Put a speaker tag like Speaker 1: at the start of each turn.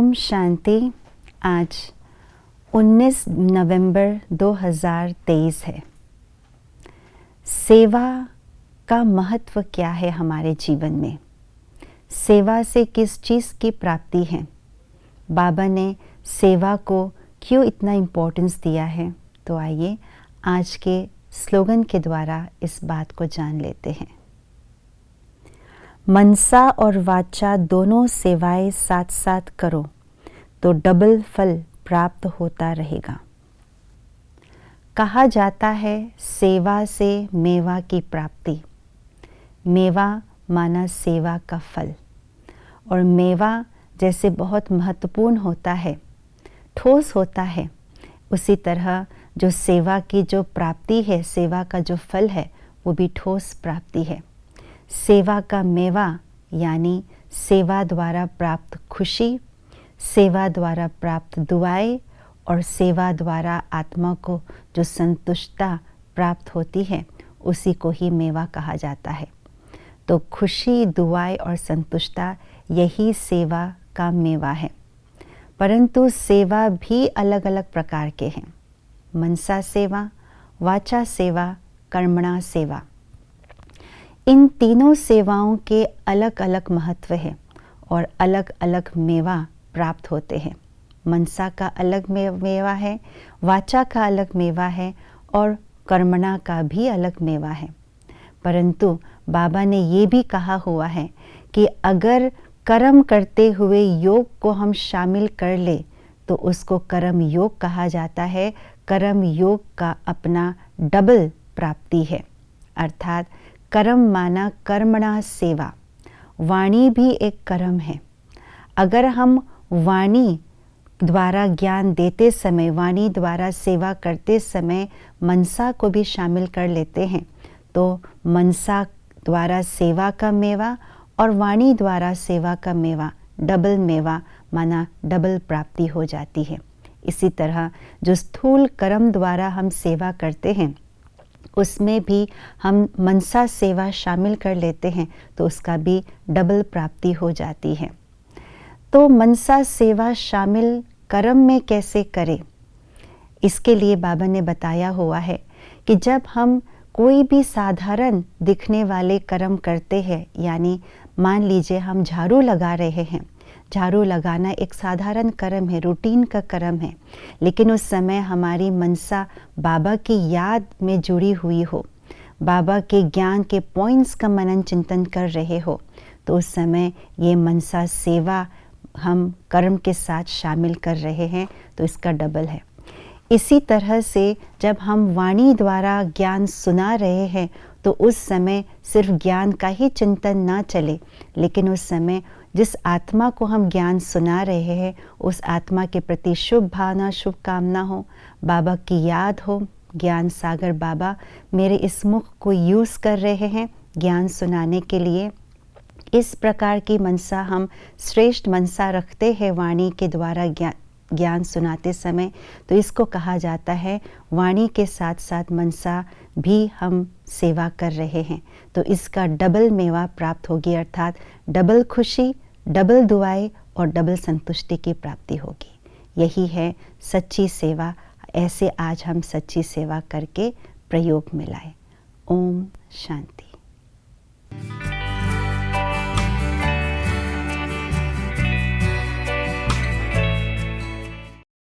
Speaker 1: ओम शांति। आज 19 नवंबर 2023 है। सेवा का महत्व क्या है हमारे जीवन में? सेवा से किस चीज़ की प्राप्ति है? बाबा ने सेवा को क्यों इतना इम्पोर्टेंस दिया है? तो आइए आज के स्लोगन के द्वारा इस बात को जान लेते हैं। मनसा और वाचा दोनों सेवाएं साथ साथ करो तो डबल फल प्राप्त होता रहेगा। कहा जाता है सेवा से मेवा की प्राप्ति। मेवा माना सेवा का फल, और मेवा जैसे बहुत महत्वपूर्ण होता है, ठोस होता है, उसी तरह जो सेवा की जो प्राप्ति है, सेवा का जो फल है, वो भी ठोस प्राप्ति है। सेवा का मेवा यानी सेवा द्वारा प्राप्त खुशी, सेवा द्वारा प्राप्त दुआएं और सेवा द्वारा आत्मा को जो संतुष्टता प्राप्त होती है, उसी को ही मेवा कहा जाता है। तो खुशी, दुआएं और संतुष्टता यही सेवा का मेवा है। परंतु सेवा भी अलग अलग प्रकार के हैं। मनसा सेवा, वाचा सेवा, कर्मणा सेवा। इन तीनों सेवाओं के अलग अलग महत्व है और अलग अलग मेवा प्राप्त होते हैं। मनसा का अलग मेवा है, वाचा का अलग मेवा है और कर्मणा का भी अलग मेवा है। परंतु बाबा ने ये भी कहा हुआ है कि अगर कर्म करते हुए योग को हम शामिल कर ले तो उसको कर्म योग कहा जाता है। कर्म योग का अपना डबल प्राप्ति है, अर्थात कर्म माना कर्मणा सेवा। वाणी भी एक कर्म है। अगर हम वाणी द्वारा ज्ञान देते समय, वाणी द्वारा सेवा करते समय मनसा को भी शामिल कर लेते हैं तो मनसा द्वारा सेवा का मेवा और वाणी द्वारा सेवा का मेवा, डबल मेवा माना डबल प्राप्ति हो जाती है। इसी तरह जो स्थूल कर्म द्वारा हम सेवा करते हैं, उसमें भी हम मनसा सेवा शामिल कर लेते हैं तो उसका भी डबल प्राप्ति हो जाती है। तो मनसा सेवा शामिल कर्म में कैसे करें? इसके लिए बाबा ने बताया हुआ है कि जब हम कोई भी साधारण दिखने वाले कर्म करते हैं, यानी मान लीजिए हम झाड़ू लगा रहे हैं। झाड़ू लगाना एक साधारण कर्म है, रूटीन का कर्म है, लेकिन उस समय हमारी मनसा बाबा की याद में जुड़ी हुई हो, बाबा के ज्ञान के पॉइंट्स का मनन चिंतन कर रहे हो, तो उस समय ये मनसा सेवा हम कर्म के साथ शामिल कर रहे हैं तो इसका डबल है। इसी तरह से जब हम वाणी द्वारा ज्ञान सुना रहे हैं तो उस समय सिर्फ ज्ञान का ही चिंतन ना चले, लेकिन उस समय जिस आत्मा को हम ज्ञान सुना रहे हैं उस आत्मा के प्रति शुभ भावना, शुभकामना हो, बाबा की याद हो। ज्ञान सागर बाबा मेरे इस मुख को यूज़ कर रहे हैं ज्ञान सुनाने के लिए। इस प्रकार की मनसा हम श्रेष्ठ मनसा रखते हैं वाणी के द्वारा ज्ञान सुनाते समय, तो इसको कहा जाता है वाणी के साथ साथ मनसा भी हम सेवा कर रहे हैं तो इसका डबल मेवा प्राप्त होगी, अर्थात डबल खुशी, डबल दुआएं और डबल संतुष्टि की प्राप्ति होगी। यही है सच्ची सेवा। ऐसे आज हम सच्ची सेवा करके प्रयोग में लाए। ओम शांति।